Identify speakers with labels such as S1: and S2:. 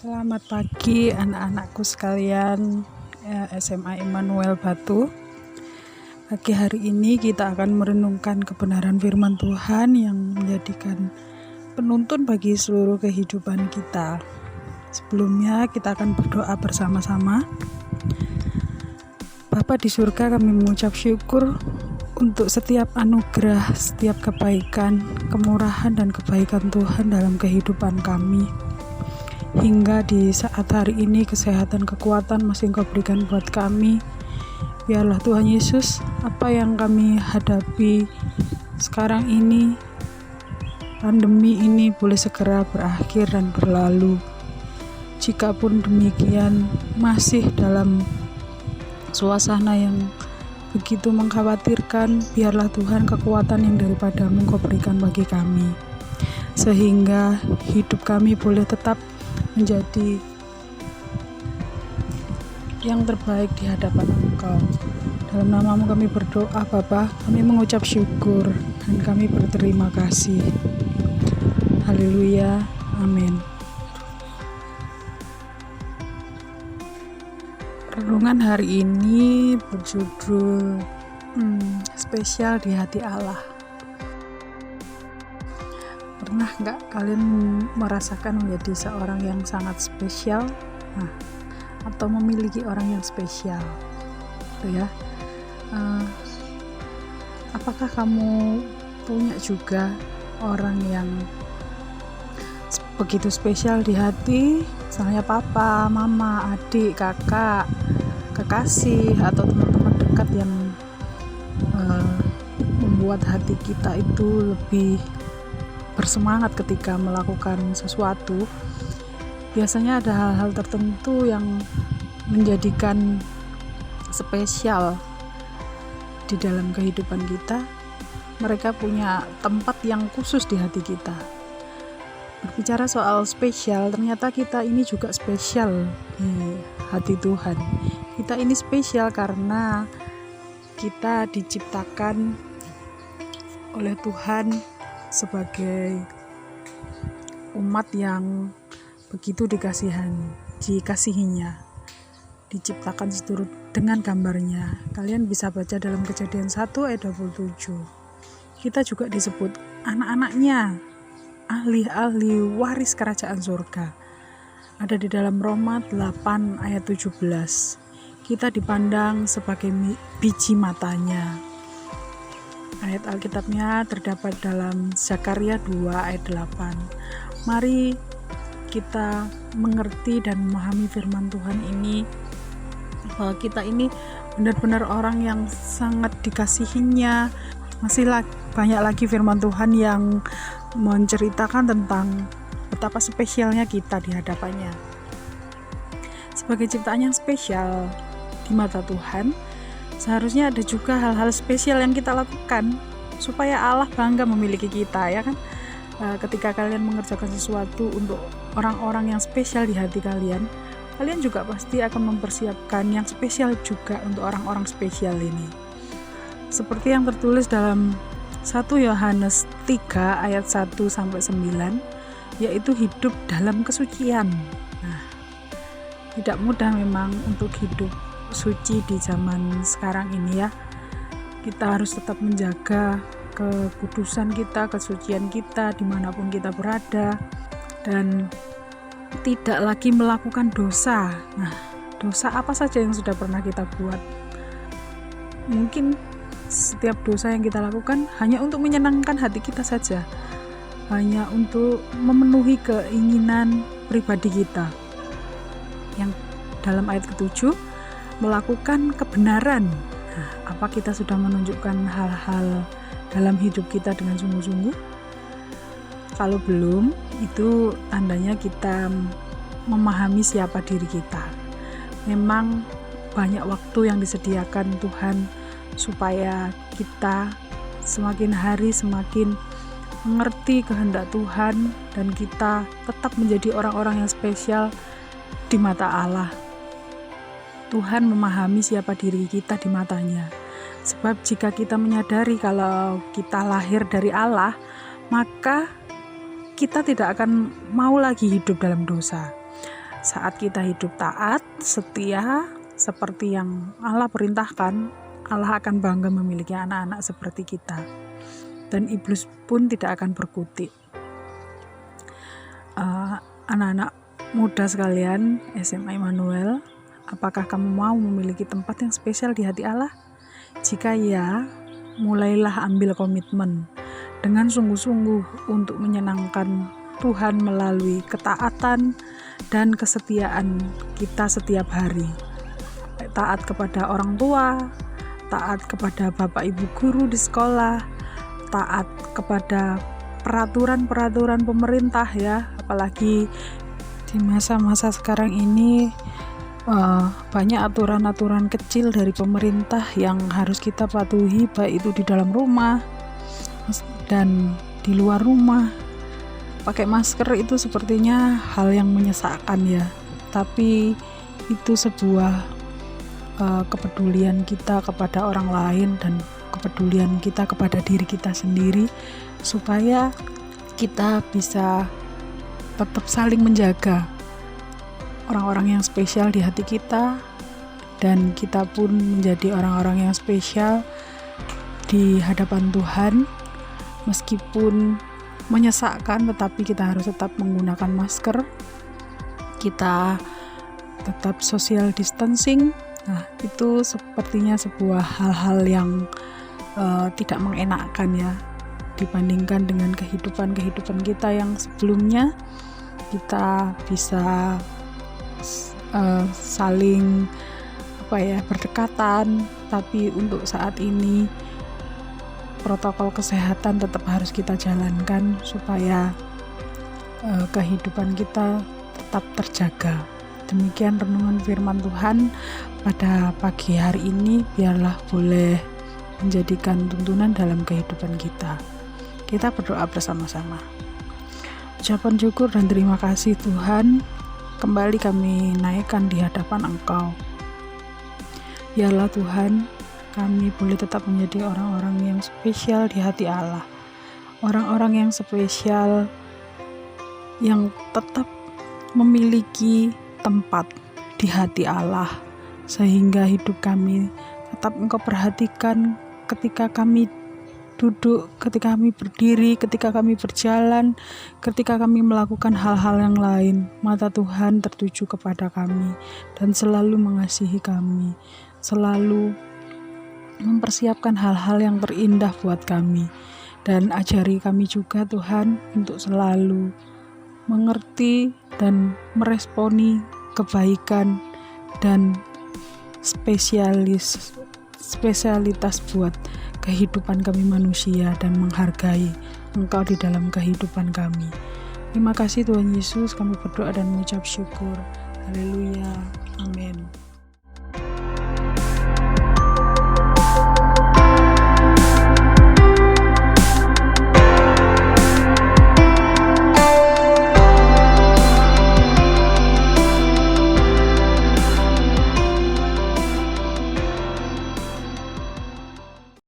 S1: Selamat pagi anak-anakku sekalian SMA Immanuel Batu. Pagi hari ini kita akan merenungkan kebenaran firman Tuhan yang menjadikan penuntun bagi seluruh kehidupan kita. Sebelumnya kita akan berdoa bersama-sama. Bapa di surga, kami mengucap syukur untuk setiap anugerah, setiap kebaikan, kemurahan dan kebaikan Tuhan dalam kehidupan kami. Hingga di saat hari ini kesehatan, kekuatan masih Engkau berikan buat kami. Biarlah Tuhan Yesus, apa yang kami hadapi sekarang ini, pandemi ini boleh segera berakhir dan berlalu. Jikapun demikian masih dalam suasana yang begitu mengkhawatirkan, biarlah Tuhan kekuatan yang daripada-Mu Engkau berikan bagi kami, sehingga hidup kami boleh tetap menjadi yang terbaik di hadapan Engkau. Dalam nama-Mu kami berdoa Bapa, kami mengucap syukur dan kami berterima kasih. Haleluya, amin. Renungan hari ini berjudul spesial di hati Allah. Pernah nggak kalian merasakan menjadi seorang yang sangat spesial, atau memiliki orang yang spesial, gitu ya? Apakah kamu punya juga orang yang begitu spesial di hati, misalnya papa, mama, adik, kakak, kekasih, atau teman-teman dekat yang membuat hati kita itu lebih bersemangat ketika melakukan sesuatu? Biasanya ada hal-hal tertentu yang menjadikan spesial di dalam kehidupan kita. Mereka punya tempat yang khusus di hati kita. Berbicara soal spesial, ternyata kita ini juga spesial di hati Tuhan. Kita ini spesial karena kita diciptakan oleh Tuhan sebagai umat yang begitu dikasihinya, diciptakan seturut dengan gambarnya. Kalian bisa baca dalam Kejadian 1 ayat 27. Kita juga disebut anak-anaknya, ahli-ahli waris kerajaan surga. Ada di dalam Roma 8 ayat 17. Kita dipandang sebagai biji matanya. Ayat Alkitabnya terdapat dalam Zakaria 2 ayat 8. Mari kita mengerti dan memahami firman Tuhan ini, bahwa kita ini benar-benar orang yang sangat dikasihinya. Masih banyak lagi firman Tuhan yang menceritakan tentang betapa spesialnya kita di hadapannya. Sebagai ciptaan yang spesial di mata Tuhan, seharusnya ada juga hal-hal spesial yang kita lakukan supaya Allah bangga memiliki kita, ya kan? Ketika kalian mengerjakan sesuatu untuk orang-orang yang spesial di hati kalian, kalian juga pasti akan mempersiapkan yang spesial juga untuk orang-orang spesial ini. Seperti yang tertulis dalam 1 Yohanes 3 ayat 1-9, yaitu hidup dalam kesucian. Tidak mudah memang untuk hidup suci di zaman sekarang ini, ya. Kita harus tetap menjaga kekudusan kita, kesucian kita dimanapun kita berada, dan tidak lagi melakukan dosa. Dosa apa saja yang sudah pernah kita buat? Mungkin setiap dosa yang kita lakukan hanya untuk menyenangkan hati kita saja, hanya untuk memenuhi keinginan pribadi kita. Yang dalam ayat ke-7, melakukan kebenaran. Apa kita sudah menunjukkan hal-hal dalam hidup kita dengan sungguh-sungguh? Kalau belum, itu tandanya kita memahami siapa diri kita. Memang banyak waktu yang disediakan Tuhan supaya kita semakin hari semakin mengerti kehendak Tuhan, dan kita tetap menjadi orang-orang yang spesial di mata Allah. Tuhan memahami siapa diri kita di matanya. Sebab jika kita menyadari kalau kita lahir dari Allah, maka kita tidak akan mau lagi hidup dalam dosa. Saat kita hidup taat, setia, seperti yang Allah perintahkan, Allah akan bangga memiliki anak-anak seperti kita. Dan iblis pun tidak akan berkutik. Anak-anak muda sekalian, SMA Immanuel, apakah kamu mau memiliki tempat yang spesial di hati Allah? Jika ya, mulailah ambil komitmen dengan sungguh-sungguh untuk menyenangkan Tuhan melalui ketaatan dan kesetiaan kita setiap hari. Taat kepada orang tua, taat kepada bapak ibu guru di sekolah, taat kepada peraturan-peraturan pemerintah ya, apalagi di masa-masa sekarang ini banyak aturan-aturan kecil dari pemerintah yang harus kita patuhi, baik itu di dalam rumah dan di luar rumah. Pakai masker itu sepertinya hal yang menyesakkan ya, tapi itu sebuah kepedulian kita kepada orang lain dan kepedulian kita kepada diri kita sendiri, supaya kita bisa tetap saling menjaga orang-orang yang spesial di hati kita, dan kita pun menjadi orang-orang yang spesial di hadapan Tuhan. Meskipun menyesakkan, tetapi kita harus tetap menggunakan masker, kita tetap social distancing. Nah, itu sepertinya sebuah hal-hal yang tidak mengenakkan ya, dibandingkan dengan kehidupan kita yang sebelumnya. Kita bisa saling berdekatan, tapi untuk saat ini protokol kesehatan tetap harus kita jalankan supaya kehidupan kita tetap terjaga. Demikian renungan firman Tuhan pada pagi hari ini, biarlah boleh menjadikan tuntunan dalam kehidupan kita. Kita berdoa bersama-sama. Ucapan syukur dan terima kasih Tuhan, kembali kami naikkan di hadapan Engkau. Biarlah Tuhan, kami boleh tetap menjadi orang-orang yang spesial di hati Allah. Orang-orang yang spesial yang tetap memiliki tempat di hati Allah, sehingga hidup kami tetap Engkau perhatikan ketika kami duduk, ketika kami berdiri, ketika kami berjalan, ketika kami melakukan hal-hal yang lain. Mata Tuhan tertuju kepada kami dan selalu mengasihi kami, selalu mempersiapkan hal-hal yang terindah buat kami. Dan ajari kami juga Tuhan untuk selalu mengerti dan meresponi kebaikan dan spesialitas buat kehidupan kami manusia, dan menghargai Engkau di dalam kehidupan kami. Terima kasih Tuhan Yesus, kami berdoa dan mengucap syukur. Haleluya, amin.